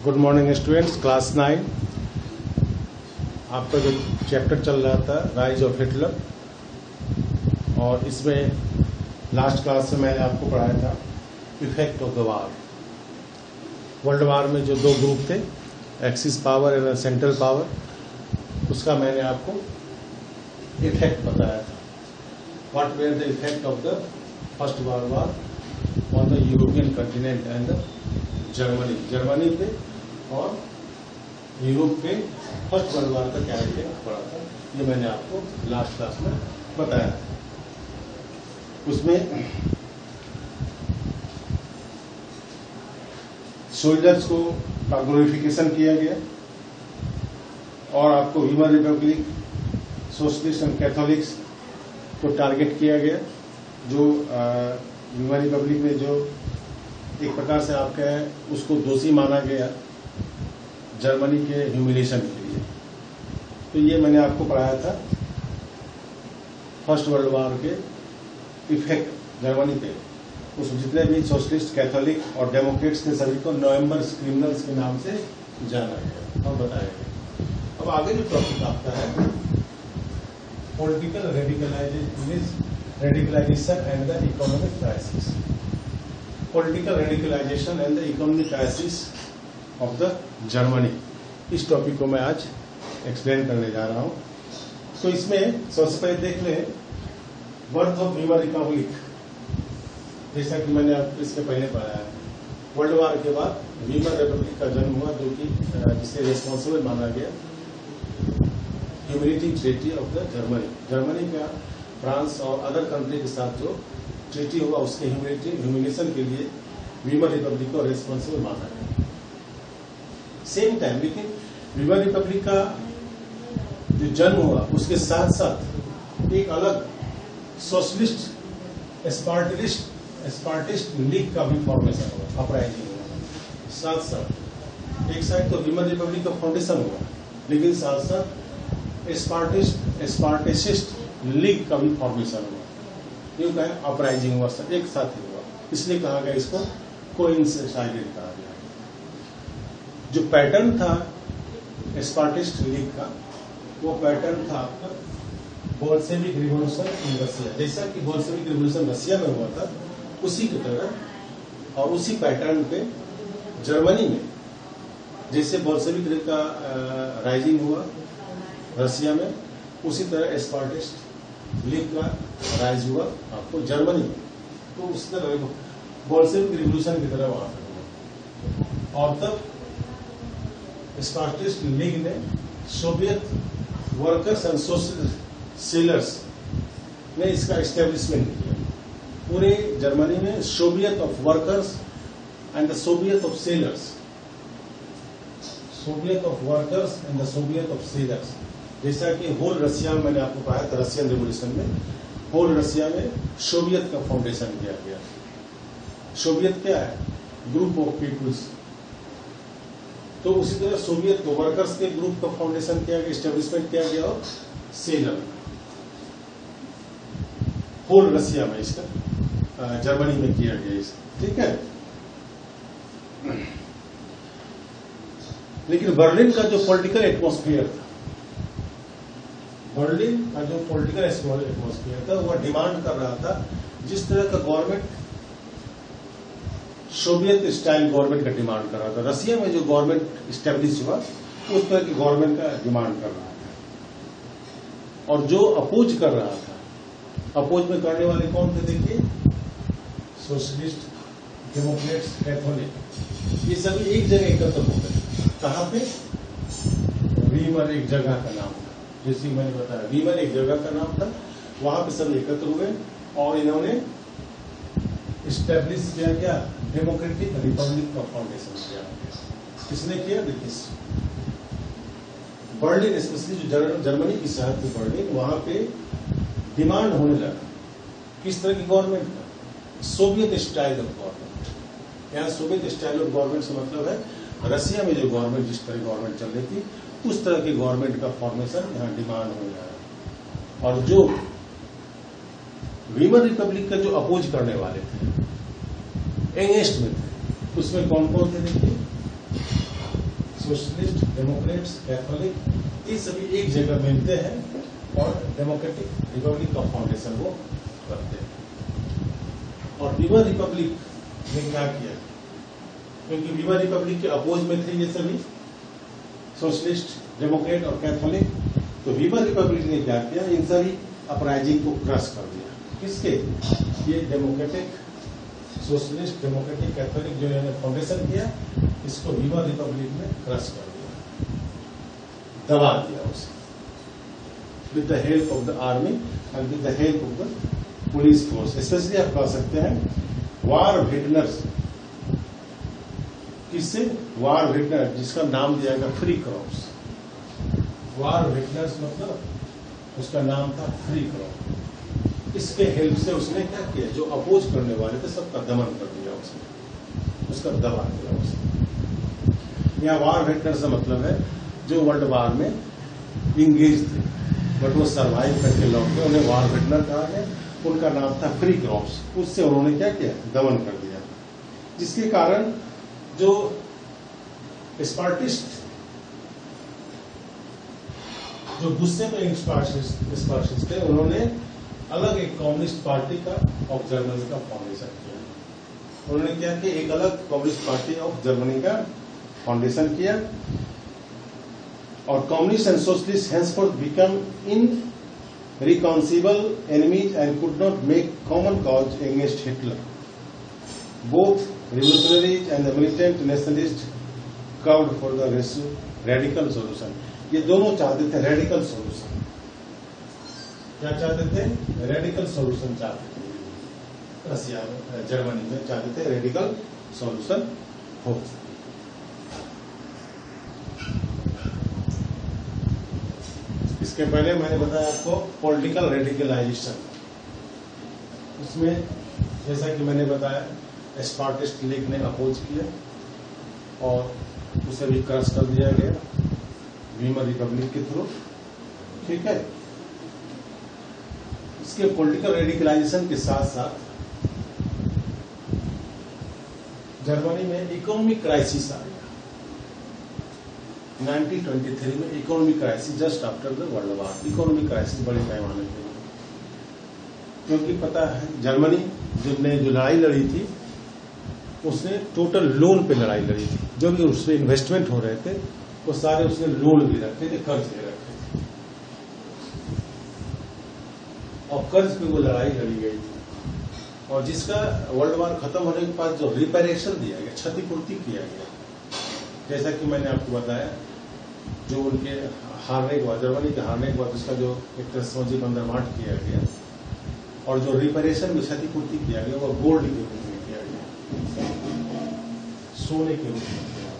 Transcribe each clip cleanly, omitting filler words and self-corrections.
Good morning students, class 9। आपका जो chapter चल रहा था राइज ऑफ हिटलर, और इसमें लास्ट क्लास में मैंने आपको पढ़ाया था effect of the war. World war में जो दो ग्रुप थे, axis power and central power, उसका मैंने आपको इफेक्ट बताया था। What were the effect of the first world war on the European continent and Germany पे और यूरोप पे फर्स्ट वर्ल्ड वार का क्या इफेक्ट पड़ा था, ये मैंने आपको लास्ट क्लास में बताया था। उसमें सोल्जर्स को का ग्लोरिफिकेशन किया गया और आपको Weimar Republic, socialist and Catholics को टारगेट किया गया। जो वीमर रिपब्लिक में जो एक प्रकार से आपका है, उसको दोषी माना गया जर्मनी के ह्यूमिलेशन के लिए। तो ये मैंने आपको पढ़ाया था फर्स्ट वर्ल्ड वॉर के इफेक्ट जर्मनी पे। उस जितने भी सोशलिस्ट, कैथोलिक और डेमोक्रेट्स थे, सभी को नवंबर क्रिमिनल्स के नाम से जाना गया और बताया गया। अब आगे जो टॉपिक आपका है political radicalisation and the economic crisis. Political radicalisation and the economic crisis of the Germany, इस टॉपिक को मैं आज एक्सप्लेन करने जा रहा हूं। तो इसमें सबसे पहले देख लें बर्थ ऑफ वीमर रिपब्लिक। जैसा कि मैंने आपको इसके पहले पढ़ाया है, वर्ल्ड वार के बाद वीमर रिपब्लिक का जन्म हुआ, जो कि जिसे रेस्पॉन्सिबल माना गया humanity treaty of the Germany का फ्रांस और अदर कंट्री के साथ जो ट्रीटी हुआ, उसके ह्यूमिलेशन के लिए वीमर रिपब्लिक को रेस्पॉन्सिबल माना गया। सेम टाइम लेकिन वीमर रिपब्लिक का जो जन्म हुआ, उसके साथ साथ एक अलग सोशलिस्ट स्पार्टिस्ट लीग का भी फॉर्मेशन हुआ, अपराइजिंग हुआ। साथ साथ एक साइड तो वीमर रिपब्लिक का फाउंडेशन हुआ, लेकिन साथ साथ स्पार्टिस्ट लीग का भी फॉर्मेशन हुआ। यूं कहें अपराइजिंग हुआ, सब एक साथ ही हुआ, इसलिए कहा गया इसको कोइंसाइडेड कहा गया। जो पैटर्न था स्पार्टिस्ट लीग का, वो पैटर्न था आपका बोल्शेविक रिवॉल्यूशन इन रसिया। जैसा कि बोल्शेविक रिवॉल्यूशन रसिया में हुआ था, उसी की तरह और उसी पैटर्न पे जर्मनी में जैसे बोल्शेविक का राइजिंग हुआ रसिया में, उसी तरह स्पार्टिस्ट लीग का राइज हुआ आपको जर्मनी में। तो उस तरह बोल्शेविक रिवॉल्यूशन की तरह वहां पर हुआ। और तब स्पार्टिस्ट लीग ने Soviet workers and socialist sailors ने इसका एस्टेब्लिशमेंट किया। पूरे जर्मनी में Soviet of workers and the Soviet of sailors, Soviet of workers and the Soviet of sailors. जैसा कि होल रसिया में मैंने आपको कहा था, रशियन रिवॉल्यूशन में होल रसिया में सोवियत का फाउंडेशन किया गया। सोवियत क्या है? Group of peoples. तो उसी तरह सोवियत को वर्कर्स के ग्रुप का फाउंडेशन किया गया, एस्टेब्लिशमेंट किया गया, और सेलर होल रसिया में इसका जर्मनी में किया गया इसका, ठीक है। लेकिन बर्लिन का जो पॉलिटिकल एटमॉस्फेयर था, बर्लिन का जो पॉलिटिकल एटमॉस्फेयर था, वह डिमांड कर रहा था जिस तरह का गवर्नमेंट सोवियत स्टाइल गवर्नमेंट का डिमांड कर रहा था। रसिया में जो गवर्नमेंट स्टैब्लिश हुआ, उस तरह की गवर्नमेंट का डिमांड कर रहा था। और जो अपोज कर रहा था, अपोज में करने वाले कौन थे? देखिए, सोशलिस्ट, डेमोक्रेट्स, कैथोलिक, ये सभी एक जगह एकत्र हो गए। कहां पे? वीमर एक जगह का नाम था, जैसे मैंने बताया वीमर एक जगह का नाम था। वहां पे सब एकत्र हुए और इन्होंने स्टैब्लिश किया क्या? डेमोक्रेटिक रिपब्लिक का फाउंडेशन किया। किसने किया? देखिए, बर्लिन, स्पेशली जो जर्मनी की शहर थी बर्लिन, वहां पे डिमांड होने लगा किस तरह की गवर्नमेंट का? Soviet style of government. यहाँ सोवियत स्टाइल ऑफ गवर्नमेंट से मतलब है रसिया में जो गवर्नमेंट, जिस तरह गवर्नमेंट चल रही थी, उस तरह की गवर्नमेंट का फॉर्मेशन यहाँ डिमांड हो रहा है। और जो वीमर रिपब्लिक का जो अपोज करने वाले थे, एंगेस्ट में थे, उसमें कौन कौन थे? देखिए, सोशलिस्ट, डेमोक्रेट्स, कैथोलिक, ये सभी एक जगह मिलते हैं और डेमोक्रेटिक रिपब्लिक का फाउंडेशन वो करते हैं। और वीवर रिपब्लिक ने क्या किया, क्योंकि वीवर रिपब्लिक के अपोज में थे ये सभी सोशलिस्ट, डेमोक्रेट और कैथोलिक, तो वीवर रिपब्लिक ने क्या किया, इन सभी अपराइजिंग को क्रश कर दिया। किसके? ये डेमोक्रेटिक, सोशलिस्ट, डेमोक्रेटिक, कैथोलिक जो इन्होंने फाउंडेशन किया, इसको वीवर रिपब्लिक ने क्रश कर दिया, दबा दिया उसे, with the help of the army and with the help of the police force. Specially आप कह सकते हैं वार वेटनर्स। किससे? वार वेटनर, जिसका नाम दिया गया फ्री क्रॉप्स। वार वेटनर्स मतलब उसका नाम था फ्री क्रॉप। इसके हेल्प से उसने क्या किया, जो अपोज करने वाले थे सबका दमन कर दिया उसने, उसका दबा दिया उसने। यहाँ वार वेटनर्स का मतलब है जो वर्ल्ड वार में इंगेज थे बट वो सर्वाइव करके लौट गए, उन्हें वार वेटनर कहा गया। उनका नाम था फ्री क्रॉप्स। उससे उन्होंने क्या किया, दमन कर दिया, जिसके कारण जो स्पार्टिस्ट, जो गुस्से में स्पार्टिस्ट थे, उन्होंने अलग एक कम्युनिस्ट पार्टी का ऑफ जर्मनी का फाउंडेशन किया। उन्होंने क्या किया, एक अलग कम्युनिस्ट पार्टी ऑफ जर्मनी का फाउंडेशन किया। और communist and socialist henceforth become irreconcilable enemies and could not make common cause against Hitler. Both revolutionaries and the militant nationalists called for the radical solution. ये दोनों चाहते थे radical solution. क्या चाहते थे? रेडिकल सोल्यूशन चाहते थे। रशिया में, जर्मनी में चाहते थे रेडिकल सोल्यूशन हो। इसके पहले मैंने बताया आपको पॉलिटिकल रेडिकलाइजेशन। उसमें जैसा कि मैंने बताया स्पार्टिस्ट लीग ने अपोज किया और उसे भी क्रश कर दिया गया वीमर रिपब्लिक के थ्रू। ठीक है, इसके पॉलिटिकल रेडिकलाइजेशन के साथ साथ जर्मनी में इकोनॉमिक क्राइसिस आ गया 1923 में। Economic crisis just after the world war, economic crisis बड़े पैमाने पे, क्योंकि पता है जर्मनी जिसने जो लड़ाई लड़ी थी उसने टोटल लोन पे लड़ाई लड़ी थी। जो भी उसमें इन्वेस्टमेंट हो रहे थे वो सारे उसने लोन भी रखे थे, कर्ज ले रखे थे, और कर्ज पे वो लड़ाई लड़ी गई थी। और जिसका वर्ल्ड वार खत्म होने के बाद जो रिपेरेशन दिया गया, क्षतिपूर्ति किया गया, जैसा कि मैंने आपको बताया, जो उनके हारने के बाद, जर्मनी के हारने के बाद उसका जो एक तरह समझी बंदरमाट किया गया और जो रिपेरेशन में क्षतिपूर्ति किया गया वो गोल्ड के रूप में किया गया, सोने के रूप में किया गया,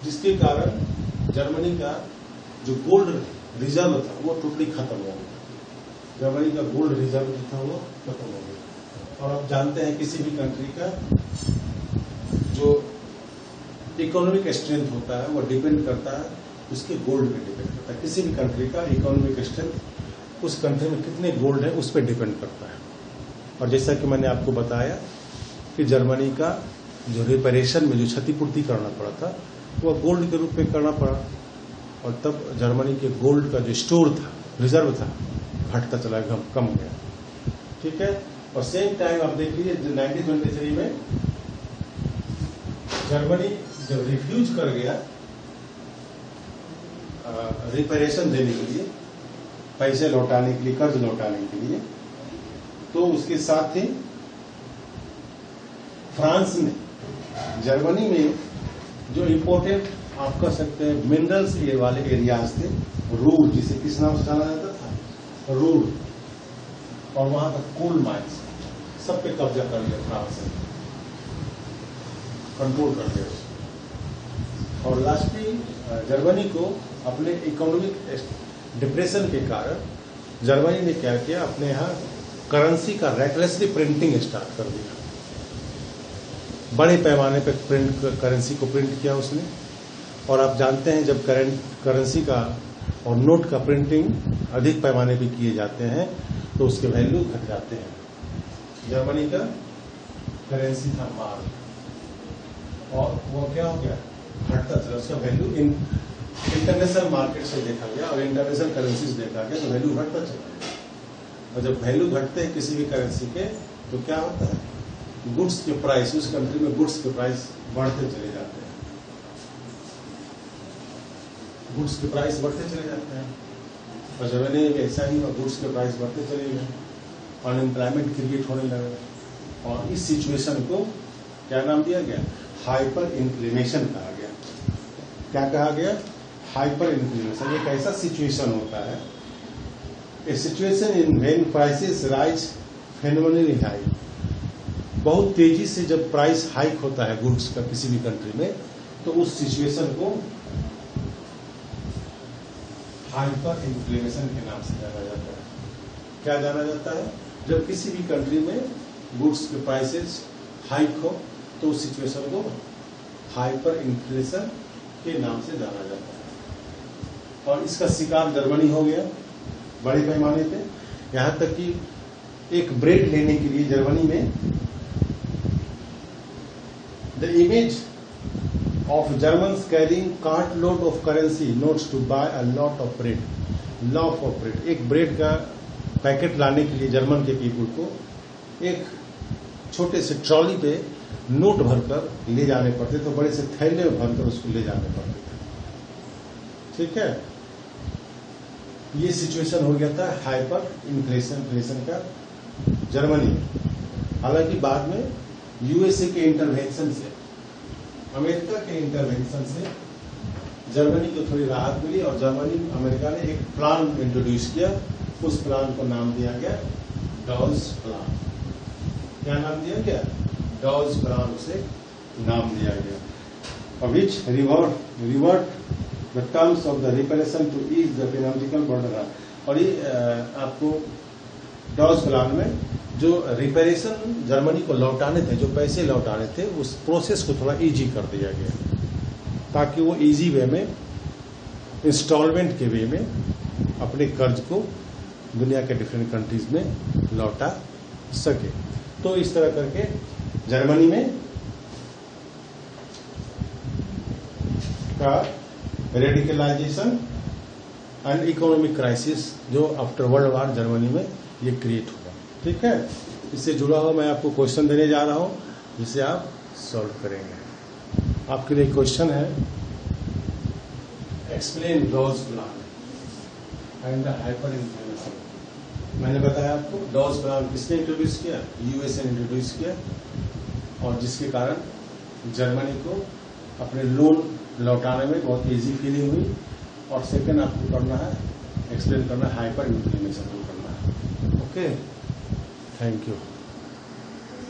जिसके कारण जर्मनी का जो गोल्ड रिजर्व था वो टोटली खत्म हो गया। जर्मनी का गोल्ड रिजर्व जो था वो खत्म हो गया। और आप जानते हैं किसी भी कंट्री का जो इकोनॉमिक स्ट्रेंथ होता है वो डिपेंड करता है उसके गोल्ड पे डिपेंड करता है। किसी भी कंट्री का इकोनॉमिक स्ट्रेंथ उस कंट्री में कितने गोल्ड है उस पर डिपेंड करता है। और जैसा कि मैंने आपको बताया कि जर्मनी का जो रिपेरेशन में जो क्षतिपूर्ति करना पड़ा था वो गोल्ड के रूप में करना पड़ा, और तब जर्मनी के गोल्ड का जो स्टोर था, रिजर्व था, घटता चला गया, कम गया। ठीक है, और सेम टाइम आप देख लीजिए 1923 में जर्मनी जब रिफ्यूज कर गया रिपेरेशन देने के लिए, पैसे लौटाने के लिए, कर्ज लौटाने के लिए, तो उसके साथ ही फ्रांस ने जर्मनी में जो इम्पोर्टेंट आप कह सकते हैं मिनरल्स ये वाले एरियाज थे, रूर, जिसे किस नाम से जाना जाता था, रूर, और वहां का कोल माइंस सब पे कब्जा कर लिया फ्रांस ने, कंट्रोल कर लिया। और लास्टली जर्मनी को अपने इकोनॉमिक डिप्रेशन के कारण जर्मनी ने क्या किया, अपने यहाँ करेंसी का रेकलेसली प्रिंटिंग स्टार्ट कर दिया। बड़े पैमाने पर करेंसी को प्रिंट किया उसने। और आप जानते हैं जब करेंसी का और नोट का प्रिंटिंग अधिक पैमाने पर किए जाते हैं तो उसके वैल्यू घट जाते हैं। जर्मनी का करेंसी था मार्क, और वो क्या हो गया, घटता चला, उसका वैल्यू इंटरनेशनल मार्केट से देखा गया और इंटरनेशनल करेंसीज देखा गया तो वैल्यू घटता चला गया। और जब वैल्यू घटते हैं किसी भी करेंसी के तो क्या होता है, गुड्स के प्राइस, उस कंट्री में गुड्स के प्राइस बढ़ते चले जाते हैं, गुड्स के प्राइस बढ़ते चले जाते हैं। और जर्मनी में ऐसा ही हुआ, गुड्स के प्राइस बढ़ते चले गए, अनएम्प्लॉयमेंट क्रिएट होने लगा और इस सिचुएशन को क्या नाम दिया गया, हाइपर इन्फ्लेमेशन कहा गया। क्या कहा गया, हाइपर इन्फ्लेमेशन। एक ऐसा सिचुएशन होता है, a situation in when prices rise phenomenally high, बहुत तेजी से जब प्राइस हाइक होता है गुड्स का किसी भी कंट्री में, तो उस सिचुएशन को हाइपर इन्फ्लेमेशन के नाम से जाना जाता है। क्या जाना जाता है, जब किसी भी कंट्री में गुड्स के प्राइसेस हाइक हो तो उस सिचुएशन को हाइपर इन्फ्लेशन के नाम से जाना जाता है। और इसका शिकार जर्मनी हो गया बड़े पैमाने पे, यहां तक कि एक ब्रेड लेने के लिए जर्मनी में the image of Germans carrying cart load of currency notes to buy a lot of bread, lot of bread, एक ब्रेड का पैकेट लाने के लिए जर्मन के पीपुल को एक छोटे से ट्रॉली पे नोट भरकर ले जाने पड़ते, तो बड़े से थैले में भरकर उसको ले जाने पड़ते थे। ठीक है, ये सिचुएशन हो गया था हाइपर इन्फ्लेशन का जर्मनी में। हालांकि बाद में यूएसए के इंटरवेंशन से, अमेरिका के इंटरवेंशन से जर्मनी को थोड़ी राहत मिली और अमेरिका ने एक प्लान इंट्रोड्यूस किया, उस प्लान को नाम दिया गया डॉज प्लान। क्या नाम दिया गया, डॉज प्लान उसे नाम दिया गया। Which revert the terms of the reparation to ease the economical burden. और ये आपको डॉज प्लान में जो रिपेरेशन जर्मनी को लौटाने थे, जो पैसे लौटाने थे, उस प्रोसेस को थोड़ा इजी कर दिया गया ताकि वो इजी वे में, इंस्टॉलमेंट के वे में अपने कर्ज को दुनिया के डिफरेंट कंट्रीज में लौटा सके। तो इस तरह करके जर्मनी में का रेडिकलाइजेशन एंड इकोनॉमिक क्राइसिस जो आफ्टर वर्ल्ड वार जर्मनी में ये क्रिएट हुआ। ठीक है, इससे जुड़ा हुआ मैं आपको क्वेश्चन देने जा रहा हूं जिसे आप सॉल्व करेंगे। आपके लिए क्वेश्चन है, explain Dawes plan and the hyper inflammation. मैंने बताया आपको डॉज प्लान किसने इंट्रोड्यूस किया, यूएसए ने इंट्रोड्यूस किया, और जिसके कारण जर्मनी को अपने लोन लौटाने में बहुत इजी फीलिंग हुई। और सेकंड आपको करना है, एक्सप्लेन करना है हाइपर इन्फ्लेमेशन को करना है। Okay, thank you.